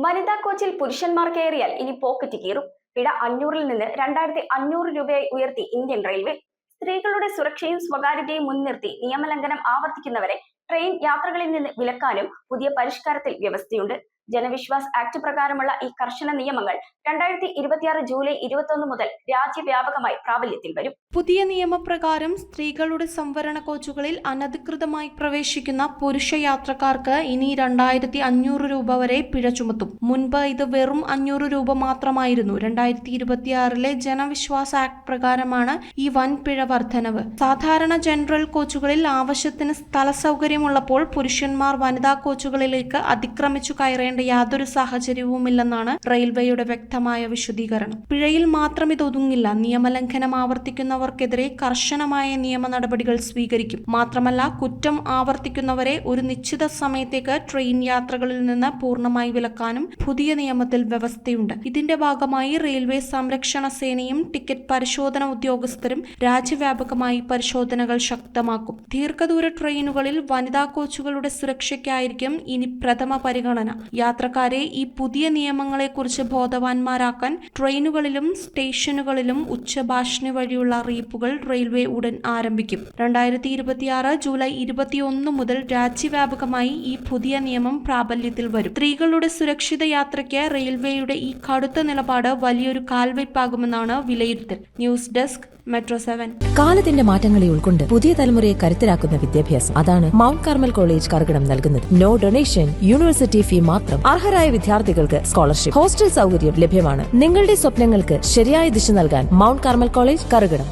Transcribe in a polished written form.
വനിതാ കോച്ചിൽ പുരുഷന്മാർ കയറിയാൽ ഇനി പോക്കറ്റ് കീറും. പിഴ 500-ൽ നിന്ന് 2500 രൂപയായി ഉയർത്തി ഇന്ത്യൻ റെയിൽവേ. സ്ത്രീകളുടെ സുരക്ഷയും സ്വകാര്യതയും മുൻനിർത്തി നിയമലംഘനം ആവർത്തിക്കുന്നവരെ ട്രെയിൻ യാത്രകളിൽ നിന്ന് വിലക്കാനും പുതിയ പരിഷ്കാരത്തിൽ വ്യവസ്ഥയുണ്ട്. ജനവിശ്വാസ് ആക്ട് പ്രകാരമുള്ള ഈ കർശന നിയമങ്ങൾ 2026 ജൂലൈ 21 മുതൽ രാജ്യവ്യാപകമായി പ്രാബല്യത്തിൽ വരും. പുതിയ നിയമപ്രകാരം സ്ത്രീകളുടെ സംവരണ കോച്ചുകളിൽ അനധികൃതമായി പ്രവേശിക്കുന്ന പുരുഷ യാത്രക്കാർക്ക് ഇനി 2500 രൂപ വരെ പിഴ ചുമത്തും. മുൻപ് ഇത് വെറും 500 രൂപ മാത്രമായിരുന്നു. 2026 ജനവിശ്വാസ് ആക്ട് പ്രകാരമാണ് ഈ വൻ പിഴ വർധനവ്. സാധാരണ ജനറൽ കോച്ചുകളിൽ ആവശ്യത്തിന് സ്ഥല സൗകര്യമുള്ളപ്പോൾ പുരുഷന്മാർ വനിതാ കോച്ചുകളിലേക്ക് അതിക്രമിച്ചു കയറേണ്ട യാതൊരു സാഹചര്യവുമില്ലെന്നാണ് റെയിൽവേയുടെ വ്യക്തമായ വിശദീകരണം. പിഴയിൽ മാത്രം ഇതൊതുങ്ങില്ല. നിയമലംഘനം ആവർത്തിക്കുന്നവർക്കെതിരെ കർശനമായ നിയമ നടപടികൾ സ്വീകരിക്കും. മാത്രമല്ല, കുറ്റം ആവർത്തിക്കുന്നവരെ ഒരു നിശ്ചിത സമയത്തേക്ക് ട്രെയിൻ യാത്രകളിൽ നിന്ന് പൂർണ്ണമായി വിലക്കാനും പുതിയ നിയമത്തിൽ വ്യവസ്ഥയുണ്ട്. ഇതിന്റെ ഭാഗമായി റെയിൽവേ സംരക്ഷണ സേനയും ടിക്കറ്റ് പരിശോധന ഉദ്യോഗസ്ഥരും രാജ്യവ്യാപകമായി പരിശോധനകൾ ശക്തമാക്കും. ദീർഘദൂര ട്രെയിനുകളിൽ വനിതാ കോച്ചുകളുടെ സുരക്ഷയ്ക്കായിരിക്കും ഇനി പ്രഥമ പരിഗണന. യാത്രക്കാരെ ഈ പുതിയ നിയമങ്ങളെക്കുറിച്ച് ബോധവാന്മാരാക്കാൻ ട്രെയിനുകളിലും സ്റ്റേഷനുകളിലും ഉച്ചഭാഷിണി വഴിയുള്ള അറിയിപ്പുകൾ റെയിൽവേ ഉടൻ ആരംഭിക്കും. 2026 ജൂലൈ 21 മുതൽ രാജ്യവ്യാപകമായി ഈ പുതിയ നിയമം പ്രാബല്യത്തിൽ വരും. സ്ത്രീകളുടെ സുരക്ഷിത യാത്രയ്ക്ക് റെയിൽവേയുടെ ഈ കടുത്ത നിലപാട് വലിയൊരു കാൽവയ്പാകുമെന്നാണ് വിലയിരുത്തൽ. News desk metro 7. കാലത്തിന്റെ മാറ്റങ്ങളെ ഉൾക്കൊണ്ട് പുതിയ തലമുറയെ കരുത്തരാക്കുന്ന വിദ്യാഭ്യാസം, അതാണ് മൗണ്ട് കാർമൽ കോളേജ് കറുകടം നൽകുന്നത്. നോ ഡൊണേഷൻ, യൂണിവേഴ്സിറ്റി ഫീ മാത്രം. അർഹരായ വിദ്യാർത്ഥികൾക്ക് സ്കോളർഷിപ്പ്, ഹോസ്റ്റൽ സൗകര്യം ലഭ്യമാണ്. നിങ്ങളുടെ സ്വപ്നങ്ങൾക്ക് ശരിയായ ദിശ നൽകാൻ മൗണ്ട് കാർമൽ കോളേജ് കറുകടം.